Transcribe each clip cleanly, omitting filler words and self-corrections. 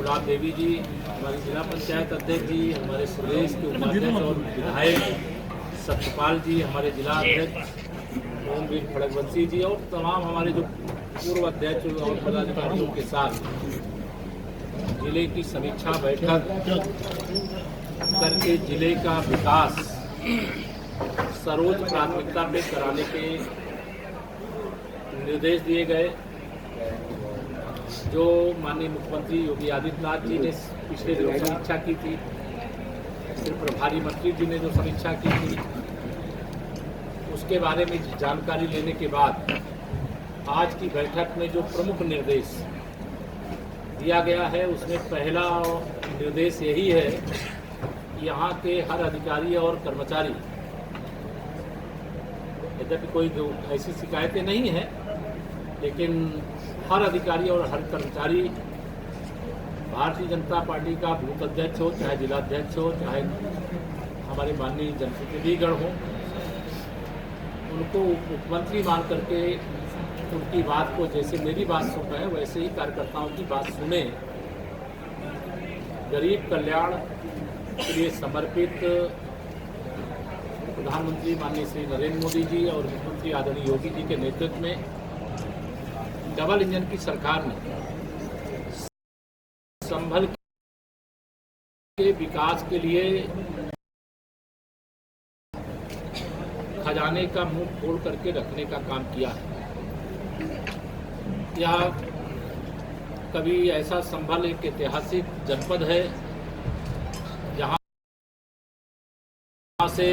गुलाब देवी जी, हमारी जिला पंचायत अध्यक्ष जी, हमारे प्रदेश के उपाध्यक्ष और विधायक सत्यपाल जी, हमारे जिला अध्यक्ष ओमवीर खड़गवंशी जी और तमाम हमारे जो पूर्व अध्यक्ष और पदाधिकारियों के साथ जिले की समीक्षा बैठक करके जिले का विकास सर्वोच्च प्राथमिकता पे कराने के निर्देश दिए गए। जो माननीय मुख्यमंत्री योगी आदित्यनाथ जी ने पिछले दिनों समीक्षा की थी, फिर प्रभारी मंत्री जी ने जो समीक्षा की थी, उसके बारे में जानकारी लेने के बाद आज की बैठक में जो प्रमुख निर्देश दिया गया है, उसमें पहला निर्देश यही है कि यहाँ के हर अधिकारी और कर्मचारी, यद्यपि कोई ऐसी शिकायतें नहीं हैं, लेकिन हर अधिकारी और हर कर्मचारी भारतीय जनता पार्टी का बूथ अध्यक्ष हो, चाहे जिलाध्यक्ष हो, चाहे हमारे माननीय जनप्रतिनिधिगण हो, उनको मुख्यमंत्री मान करके उनकी बात को, जैसे मेरी बात सुन रहे हैं वैसे ही कार्यकर्ताओं की बात सुने। गरीब कल्याण के लिए समर्पित प्रधानमंत्री माननीय श्री नरेंद्र मोदी जी और मुख्यमंत्री आदरणीय योगी जी के नेतृत्व में डबल इंजन की सरकार ने संभल के विकास के लिए खजाने का मुंह खोल करके रखने का काम किया है। यह कभी ऐसा संभल एक ऐतिहासिक जनपद है जहां से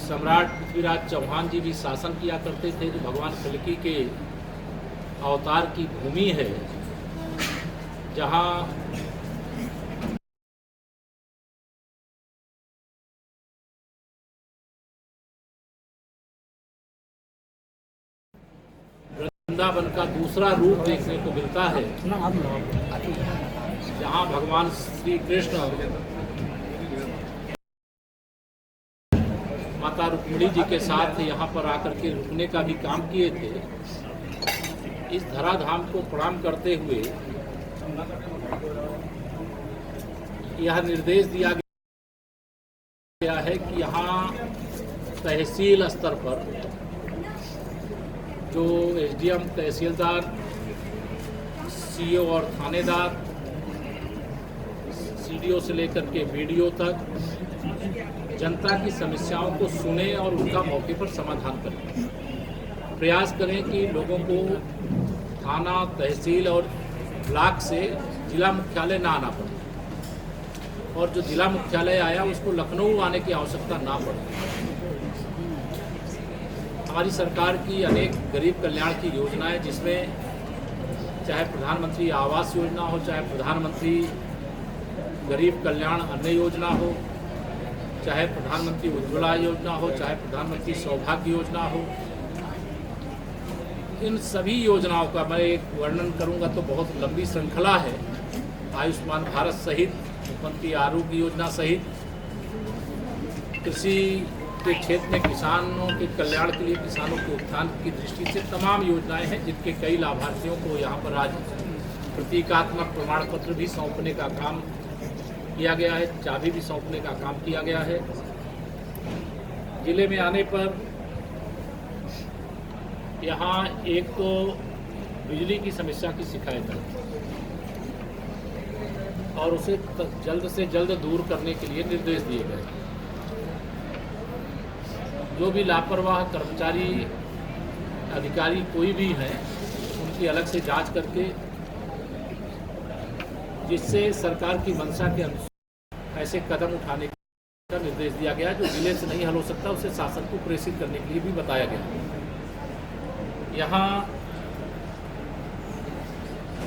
सम्राट पृथ्वीराज चौहान जी भी शासन किया करते थे, जो भगवान कल्की के अवतार की भूमि है, जहां वृंदावन का दूसरा रूप देखने को मिलता है, जहां भगवान श्री कृष्ण माता रुक्मिणी जी के साथ यहाँ पर आकर के रुकने का भी काम किए थे। इस धराधाम को प्रणाम करते हुए यह निर्देश दिया गया है कि यहाँ तहसील स्तर पर जो एसडीएम, तहसीलदार, सीओ और थानेदार, सीडीओ से लेकर के बीडीओ तक जनता की समस्याओं को सुने और उनका मौके पर समाधान करें। प्रयास करें कि लोगों को थाना, तहसील और ब्लॉक से जिला मुख्यालय ना आना पड़े, और जो जिला मुख्यालय आया उसको लखनऊ आने की आवश्यकता ना पड़े। हमारी सरकार की अनेक गरीब कल्याण की योजनाएं, जिसमें चाहे प्रधानमंत्री आवास योजना हो, चाहे प्रधानमंत्री गरीब कल्याण अन्न योजना हो, चाहे प्रधानमंत्री उज्ज्वला योजना हो, चाहे प्रधानमंत्री सौभाग्य योजना हो, इन सभी योजनाओं का मैं एक वर्णन करूंगा तो बहुत लंबी श्रृंखला है। आयुष्मान भारत सहित, मुख्यमंत्री आरोग्य योजना सहित, कृषि के क्षेत्र में किसानों के कल्याण के लिए, किसानों के उत्थान की दृष्टि से तमाम योजनाएं हैं, जिनके कई लाभार्थियों को यहाँ पर आज प्रतीकात्मक प्रमाण पत्र भी सौंपने का काम किया गया है, चाबी भी सौंपने का काम किया गया है। जिले में आने पर यहाँ एक तो बिजली की समस्या की शिकायत है और उसे जल्द से जल्द दूर करने के लिए निर्देश दिए गए। जो भी लापरवाह कर्मचारी, अधिकारी कोई भी हैं, उनकी अलग से जांच करके, जिससे सरकार की मंशा के अनुसार ऐसे कदम उठाने का निर्देश दिया गया। जो जिले से नहीं हल हो सकता उसे शासन को प्रेषित करने के लिए भी बताया गया। यहाँ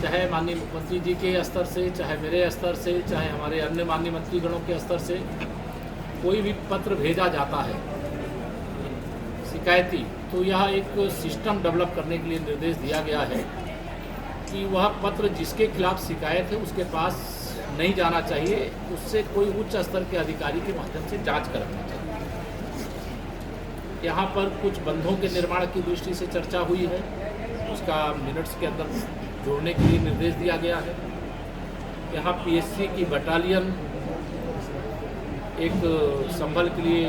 चाहे माननीय मुख्यमंत्री जी के स्तर से, चाहे मेरे स्तर से, चाहे हमारे अन्य माननीय मंत्रीगणों के स्तर से कोई भी पत्र भेजा जाता है शिकायती, तो यह एक सिस्टम डेवलप करने के लिए निर्देश दिया गया है कि वह पत्र जिसके खिलाफ शिकायत है उसके पास नहीं जाना चाहिए, उससे कोई उच्च स्तर के अधिकारी के माध्यम से जांच करना चाहिए। यहाँ पर कुछ बंधों के निर्माण की दृष्टि से चर्चा हुई है, उसका मिनट्स के अंदर जोड़ने के लिए निर्देश दिया गया है। यहाँ पीएससी की बटालियन एक संभल के लिए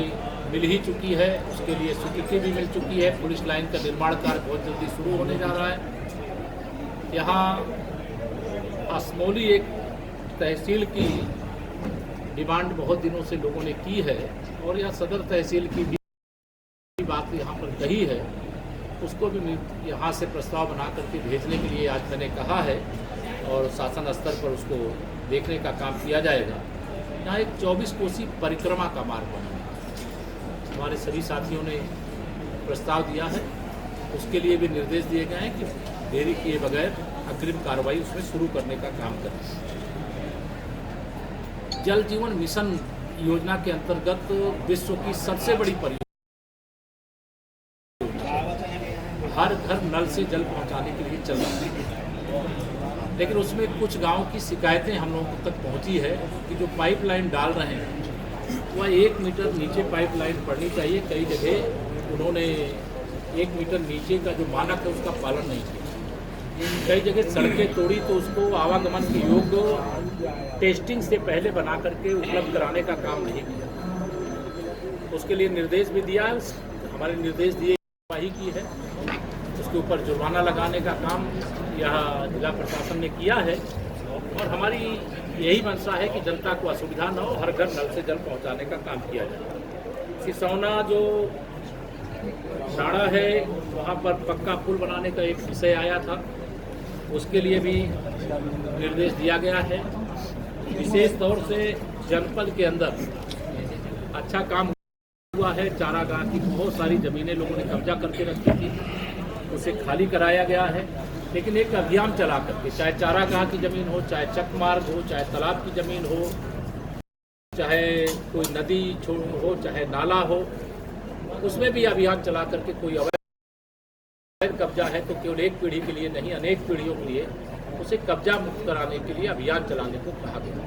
मिल ही चुकी है, उसके लिए स्वीकृति भी मिल चुकी है। पुलिस लाइन का निर्माण कार्य बहुत जल्दी शुरू होने जा रहा है। यहाँ असमौली एक तहसील की डिमांड बहुत दिनों से लोगों ने की है और यह सदर तहसील की भी बात यहाँ पर कही है, उसको भी यहाँ से प्रस्ताव बना करके भेजने के लिए आज मैंने कहा है और शासन स्तर पर उसको देखने का काम किया जाएगा। यहाँ एक 24 कोसी परिक्रमा का मार्ग बना है, हमारे सभी साथियों ने प्रस्ताव दिया है, उसके लिए भी निर्देश दिए गए हैं कि देरी किए बगैर अग्रिम कार्रवाई उसमें शुरू करने का काम करें। जल जीवन मिशन योजना के अंतर्गत विश्व की सबसे बड़ी परियोजना हर घर नल से जल पहुंचाने के लिए चल रही है, लेकिन उसमें कुछ गांव की शिकायतें हम लोगों तक पहुंची है कि जो पाइपलाइन डाल रहे हैं वह 1 मीटर नीचे पाइपलाइन पड़नी चाहिए। कई जगह उन्होंने 1 मीटर नीचे का जो मानक है उसका पालन नहीं किया। कई जगह सड़कें तोड़ी तो उसको आवागमन के योग्य टेस्टिंग से पहले बना करके उपलब्ध कराने का काम नहीं किया। उसके लिए निर्देश भी दिया है, हमारे निर्देश दिए कार्रवाई की है, उसके ऊपर जुर्माना लगाने का काम यह जिला प्रशासन ने किया है और हमारी यही मंशा है कि जनता को असुविधा न हो, हर घर नल से जल पहुंचाने का काम किया जाए। सिसौना जो शाड़ा है वहाँ पर पक्का पुल बनाने का एक विषय आया था, उसके लिए भी निर्देश दिया गया है। विशेष तौर से जनपद के अंदर अच्छा काम हुआ है। चारागाह की बहुत सारी ज़मीनें लोगों ने कब्जा करके रखी थी, उसे खाली कराया गया है, लेकिन एक अभियान चला करके, चाहे चारागाह की ज़मीन हो, चाहे चक मार्ग हो, चाहे तालाब की ज़मीन हो, चाहे कोई नदी हो, चाहे नाला हो, उसमें भी अभियान चला करके कोई अवैध कब्जा है तो केवल एक पीढ़ी के लिए नहीं, अनेक पीढ़ियों के लिए उसे कब्जा मुक्त कराने के लिए अभियान चलाने को कहा गया।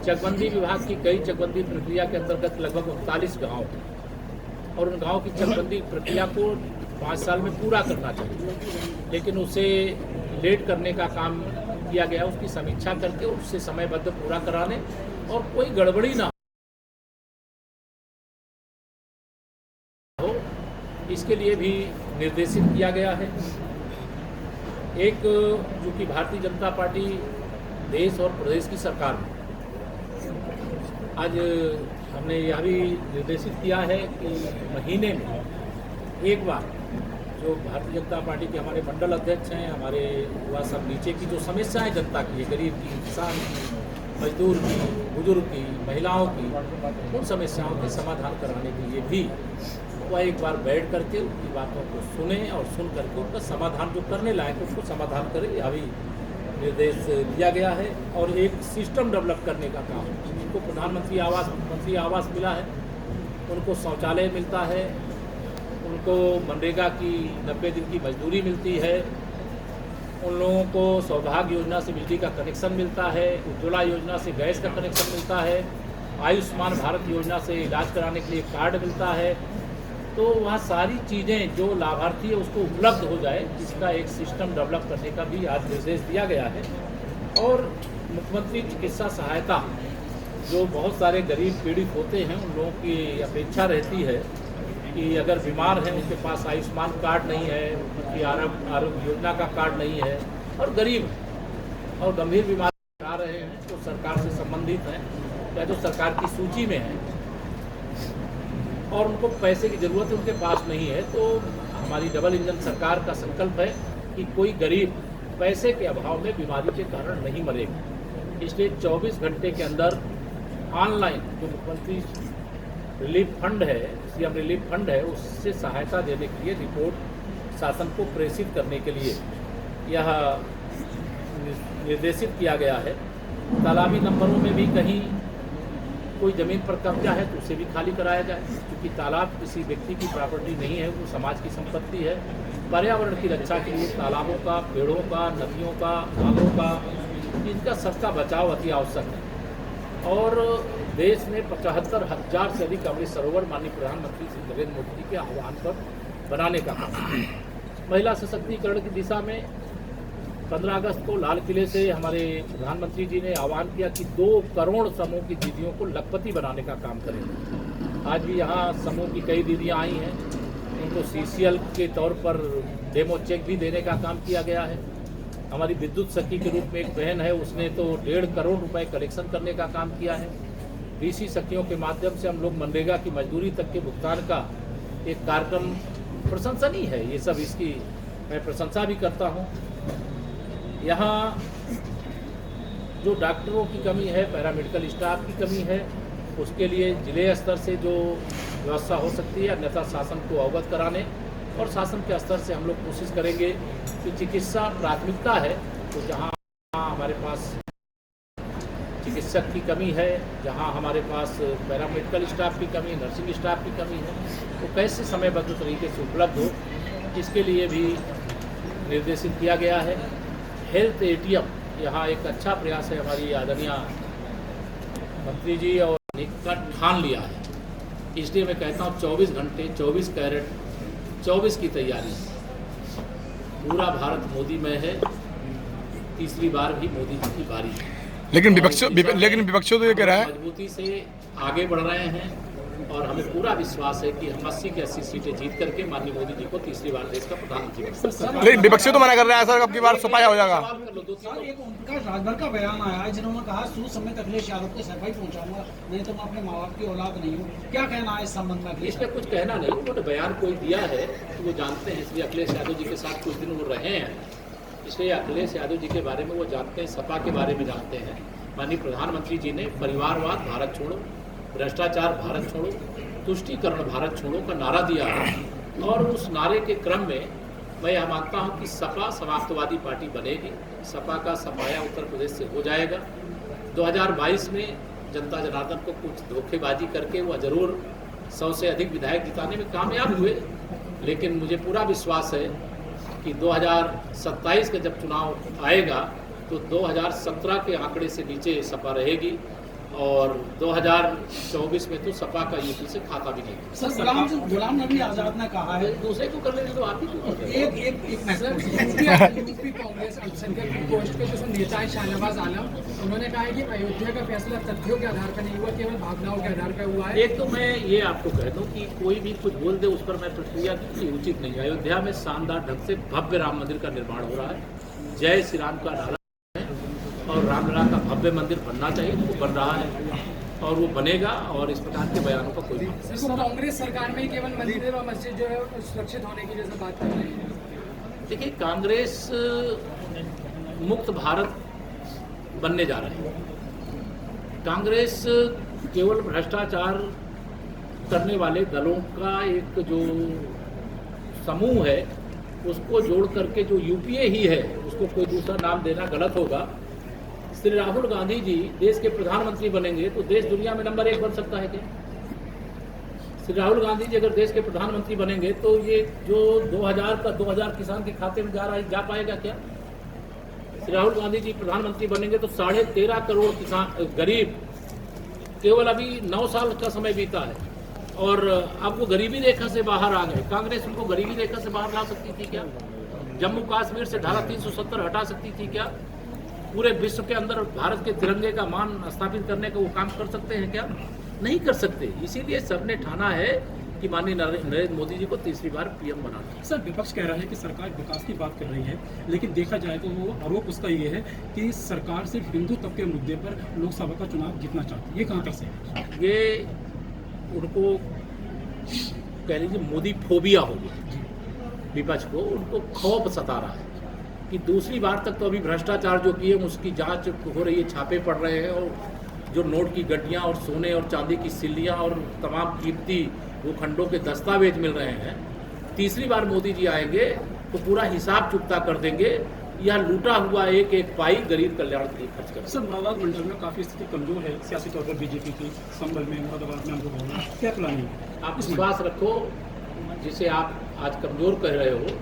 चकबंदी विभाग की कई चकबंदी प्रक्रिया के अंतर्गत लगभग 39 गाँव हैं और उन गाँव की चकबंदी प्रक्रिया को 5 साल में पूरा करना चाहिए, लेकिन उसे लेट करने का काम किया गया। उसकी समीक्षा करके उससे समयबद्ध पूरा कराने और कोई गड़बड़ी ना हो, इसके लिए भी निर्देशित किया गया है। एक जो कि भारतीय जनता पार्टी देश और प्रदेश की सरकार में आज हमने यह भी निर्देशित किया है कि महीने में एक बार जो भारतीय जनता पार्टी के हमारे मंडल अध्यक्ष हैं, हमारे युवा सब नीचे की जो समस्याएं जनता की है, गरीब की, किसान की, मजदूर की, बुजुर्ग की, महिलाओं की, उन समस्याओं के समाधान कराने के लिए भी वह एक बार बैठ करके उनकी बातों को सुने और सुन करके उनका समाधान जो करने लायक उसको समाधान करे, यह भी निर्देश दिया गया है। और एक सिस्टम डेवलप करने का काम, जिनको प्रधानमंत्री आवास, मुख्यमंत्री आवास मिला है, उनको शौचालय मिलता है, उनको मनरेगा की 90 दिन की मजदूरी मिलती है, उन लोगों को सौभाग्य योजना से बिजली का कनेक्शन मिलता है, उज्ज्वला योजना से गैस का कनेक्शन मिलता है, आयुष्मान भारत योजना से इलाज कराने के लिए कार्ड मिलता है। तो वहाँ सारी चीज़ें जो लाभार्थी है उसको उपलब्ध हो जाए, इसका एक सिस्टम डेवलप करने का भी आज निर्देश दिया गया है। और मुख्यमंत्री चिकित्सा सहायता, जो बहुत सारे गरीब पीड़ित होते हैं, उन लोगों की अपेक्षा रहती है कि अगर बीमार हैं, उनके पास आयुष्मान कार्ड नहीं है, उनकी आरोग्य योजना का कार्ड नहीं है और गरीब हैं और गंभीर बीमारी आ रहे हैं, तो सरकार से संबंधित हैं या जो सरकार की सूची में है और उनको पैसे की ज़रूरत है, उनके पास नहीं है, तो हमारी डबल इंजन सरकार का संकल्प है कि कोई गरीब पैसे के अभाव में बीमारी के कारण नहीं मरेगा। इसलिए 24 घंटे के अंदर ऑनलाइन जो मुख्यमंत्री रिलीफ फंड है, सीएम रिलीफ फंड है, उससे सहायता देने के लिए रिपोर्ट शासन को प्रेषित करने के लिए यह निर्देशित किया गया है। तालाबी नंबरों में भी कहीं कोई ज़मीन पर कब्जा है तो उसे भी खाली कराया जाए, क्योंकि तालाब किसी व्यक्ति की प्रॉपर्टी नहीं है, वो समाज की संपत्ति है। पर्यावरण की रक्षा के लिए तालाबों का, पेड़ों का, नदियों का, नालों का, इनका सबका बचाव अति आवश्यक है। और देश में 75,000 से अधिक अमृत सरोवर माननीय प्रधानमंत्री श्री नरेंद्र मोदी जी के आह्वान पर बनाने का काम। महिला सशक्तिकरण की दिशा में 15 अगस्त को लाल किले से हमारे प्रधानमंत्री जी ने आह्वान किया कि 2 करोड़ समूह की दीदियों को लखपति बनाने का काम करेंगे। आज भी यहाँ समूह की कई दीदियाँ आई हैं, उनको CCL के तौर पर डेमो चेक भी देने का काम किया गया है। हमारी विद्युत सखी के रूप में एक बहन है, उसने तो 1.5 करोड़ रुपए कलेक्शन करने का काम किया है। BC सखियों के माध्यम से हम लोग मनरेगा की मजदूरी तक के भुगतान का एक कार्यक्रम प्रशंसनीय है। ये सब इसकी मैं प्रशंसा भी करता हूँ। यहाँ जो डॉक्टरों की कमी है, पैरामेडिकल स्टाफ की कमी है, उसके लिए जिले स्तर से जो व्यवस्था हो सकती है, अन्यथा शासन को अवगत कराने और शासन के स्तर से हम लोग कोशिश करेंगे कि चिकित्सा प्राथमिकता है, तो जहाँ हमारे पास चिकित्सक की कमी है, जहाँ हमारे पास पैरामेडिकल स्टाफ की कमी, नर्सिंग स्टाफ की कमी है, तो कैसे समयबद्ध तरीके से उपलब्ध हो, इसके लिए भी निर्देशित किया गया है। हेल्थ ATM यहाँ एक अच्छा प्रयास है हमारी आदरणीय मंत्री जी और का ठान लिया है। इसलिए मैं कहता हूँ 24 घंटे 24 कैरेट 24 की तैयारी। पूरा भारत मोदी में है, तीसरी बार भी मोदी जी की बारी है। लेकिन विपक्षी तो ये कह रहा है मजबूती से आगे बढ़ रहे हैं और हमें पूरा विश्वास है कि हम 80 की 80 सीटें जीत करके माननीय मोदी जी को तीसरी बार देश का प्रधानमंत्री बना। लेकिन विपक्षी तो मना कर रहे हैं सर, अब की बार सफाया हो जाएगा। सर, एक उनका राजभर का बयान आया है जिन्होंने कहा सूद समेत अखिलेश यादव को सफाई पहुंचाऊंगा, नहीं तो मैं अपने माँ बाप की औलाद नहीं हूँ। क्या कहना है इस संबंध में? इसमें कुछ कहना नहीं, उन्होंने बयान कोई दिया है तो वो जानते हैं, इसलिए अखिलेश यादव जी के साथ कुछ दिन वो रहे हैं, इसलिए अखिलेश यादव जी के बारे में वो जानते हैं, सपा के बारे में जानते हैं। माननीय प्रधानमंत्री जी ने परिवारवाद भारत छोड़ो, भ्रष्टाचार भारत छोड़ो, तुष्टीकरण भारत छोड़ो का नारा दिया है और उस नारे के क्रम में मैं यह मानता हूं कि सपा समाजवादी पार्टी बनेगी। सपा का सफाया उत्तर प्रदेश से हो जाएगा। 2022 में जनता जनार्दन को कुछ धोखेबाजी करके वह जरूर 100 से अधिक विधायक जिताने में कामयाब हुए, लेकिन मुझे पूरा विश्वास है कि 2027 का जब चुनाव आएगा तो 2017 के आंकड़े से नीचे सपा रहेगी और 2024 में तो सपा का यूपी से खाता भी नहीं। सर, गुलाम नबी आजाद ने कहा है दूसरे को कर लेने तो आप ही क्यों कर रहे हैं? एक यूपी कांग्रेस अल्पसंख्यक पोस्ट के जो नेता है शाहनवाज आलम, उन्होंने कहा है कि अयोध्या का फैसला तथ्यों के आधार पर नहीं हुआ, केवल भावनाओं के आधार पर हुआ है। एक तो मैं ये आपको कह दूं कि कोई भी कुछ बोल दे उस पर मैं प्रतिक्रिया की उचित नहीं है। अयोध्या में शानदार ढंग से भव्य राम मंदिर का निर्माण हो रहा है, जय श्री राम का नारा और रामलला का भव्य मंदिर बनना चाहिए, वो बन रहा है और वो बनेगा और इस प्रकार के बयानों का कोई कांग्रेस सरकार में केवल मंदिर और मस्जिद जो है सुरक्षित होने की जैसे बात कर रही है। देखिए, कांग्रेस मुक्त भारत बनने जा रही है। कांग्रेस केवल भ्रष्टाचार करने वाले दलों का एक जो समूह है उसको जोड़ करके जो यूपीए ही है, उसको कोई दूसरा नाम देना गलत होगा। श्री राहुल गांधी जी देश के प्रधानमंत्री बनेंगे तो देश दुनिया में नंबर 1 बन सकता है क्या? श्री राहुल गांधी जी अगर देश के प्रधानमंत्री बनेंगे तो ये जो 2000 किसान के खाते में जा पाएगा क्या? श्री राहुल गांधी जी प्रधानमंत्री बनेंगे तो 13.5 करोड़ किसान गरीब, केवल अभी 9 साल का समय बीता है और अब वो गरीबी रेखा से बाहर आ गए। कांग्रेस उनको गरीबी रेखा से बाहर ला सकती थी क्या? जम्मू कश्मीर से धारा 370 हटा सकती थी क्या? पूरे विश्व के अंदर भारत के तिरंगे का मान स्थापित करने का वो काम कर सकते हैं क्या? नहीं कर सकते। इसीलिए सबने ठाना है कि माननीय नरेंद्र मोदी जी को तीसरी बार PM बनाना। सर, विपक्ष कह रहा है कि सरकार विकास की बात कर रही है, लेकिन देखा जाए तो वो आरोप उसका ये है कि सरकार सिर्फ हिंदू तब के मुद्दे पर लोकसभा का चुनाव जीतना चाहती है। ये कहाँ तक से है? ये उनको कह लीजिए मोदी फोबिया हो गया, विपक्ष को उनको खौफ सता रहा है कि दूसरी बार तक तो अभी भ्रष्टाचार जो किए उसकी जांच हो रही है, छापे पड़ रहे हैं और जो नोट की गड्डियां और सोने और चांदी की सिल्लियां और तमाम कीमती भूखंडों के दस्तावेज मिल रहे हैं। तीसरी बार मोदी जी आएंगे तो पूरा हिसाब चुकता कर देंगे। यह लूटा हुआ एक पाई गरीब कल्याण के लिए खर्च करें। सर, मुरादाबाद मंडल में काफ़ी स्थिति कमजोर है सियासी तौर पर बीजेपी की, संभल में, मुरादाबाद में हमको होगा, क्या प्लानिंग है? आप विश्वास रखो, जिसे आप आज कमजोर कह रहे हो,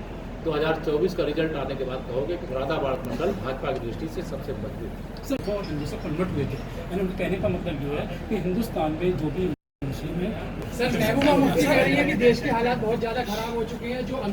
2024 का रिजल्ट आने के बाद कहोगे कि मुरादाबाद मंडल भाजपा की दृष्टि से सबसे मजबूत है। सर, बहुत हिंदू से कन्वर्ट हुए थे, यानी उनके कहने का मतलब ये है कि हिंदुस्तान में जो भी मुस्लिम है। सर, महबूबा मुफ्ती कह रही है कि देश के हालात बहुत ज़्यादा खराब हो चुके हैं, जो